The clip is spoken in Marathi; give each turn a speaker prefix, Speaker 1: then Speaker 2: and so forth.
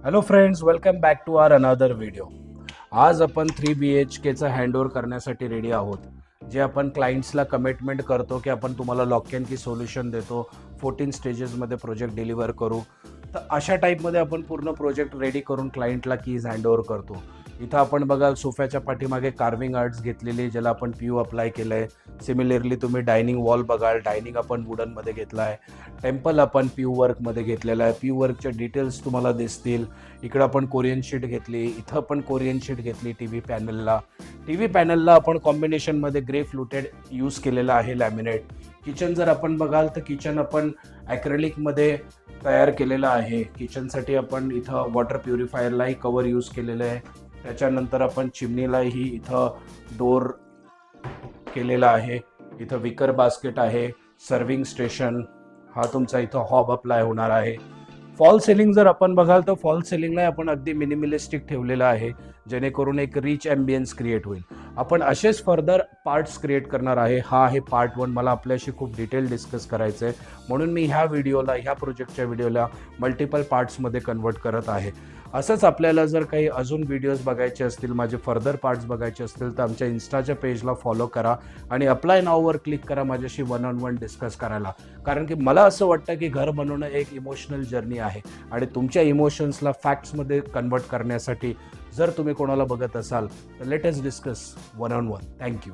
Speaker 1: Hello friends, welcome back to our another video. आज आपण 3 BHKचा हँडओव्हर करण्यासाठी रेडी आहोत. जे आपण क्लायंट्सला कमिटमेंट करतो की आपण तुम्हाला लॉक अँड की सोल्युशन देतो, 14 स्टेजेसमध्ये प्रोजेक्ट डिलिव्हर करू. तर अशा टाईपमध्ये आपण पूर्ण प्रोजेक्ट रेडी करून क्लायंटला कीज हँडओव्हर करतो. इथं आपण बघाल सोफ्याच्या पाठीमागे कार्विंग आर्ट्स घेतलेली, ज्याला आपण PU अप्लाय केलं आहे. सिमिलरली तुम्ही डायनिंग वॉल बघाल, डायनिंग आपण वुडनमध्ये घेतला आहे. टेम्पल आपण PU वर्कमध्ये घेतलेला आहे. PU वर्कचे डिटेल्स तुम्हाला दिसतील. इकडं आपण कोरियन शीट घेतली, इथं पण कोरियन शीट घेतली. टी व्ही पॅनलला आपण कॉम्बिनेशनमध्ये ग्रे फ्लुटेड यूज केलेला आहे लॅमिनेट. किचन जर आपण बघाल तर किचन आपण ॲक्रेलिकमध्ये तयार केलेलं आहे. किचनसाठी आपण इथं वॉटर प्युरिफायरलाही कवर यूज केलेलं आहे. त्याच्यानंतर आपण चिमणीलाही इथं डोर केलेला आहे. इथं विकर बास्केट आहे. सर्विंग स्टेशन हा तुमचा इथं हॉब अप्लाय होणार आहे. फॉल सेलिंग जर आपण बघाल तर फॉल सेलिंगला आपण अगदी मिनिमलिस्टिक ठेवलेलं आहे, जेणेकरून एक रिच ॲम्बियन्स क्रिएट होईल. आपण असेच फर्दर पार्ट्स क्रिएट करणार आहे. हा आहे पार्ट 1. मला आपल्याशी खूप डिटेल डिस्कस करायचं आहे, म्हणून मी ह्या प्रोजेक्टच्या व्हिडिओला मल्टिपल पार्ट्समध्ये कन्वर्ट करत आहे. असंच आपल्याला जर काही अजून व्हिडिओज बघायचे असतील, माझे फर्दर पार्ट्स बघायचे असतील, तर आमच्या इन्स्टाच्या पेजला फॉलो करा आणि अप्लाय नाववर क्लिक करा माझ्याशी 1-on-1 डिस्कस करायला. कारण की मला असं वाटतं की घर बनवणं एक इमोशनल जर्नी आहे आणि तुमच्या इमोशन्सला फॅक्ट्समध्ये कन्वर्ट करण्यासाठी जर तुम्ही कोणाला बघत असाल तर let us discuss 1-on-1. Thank you.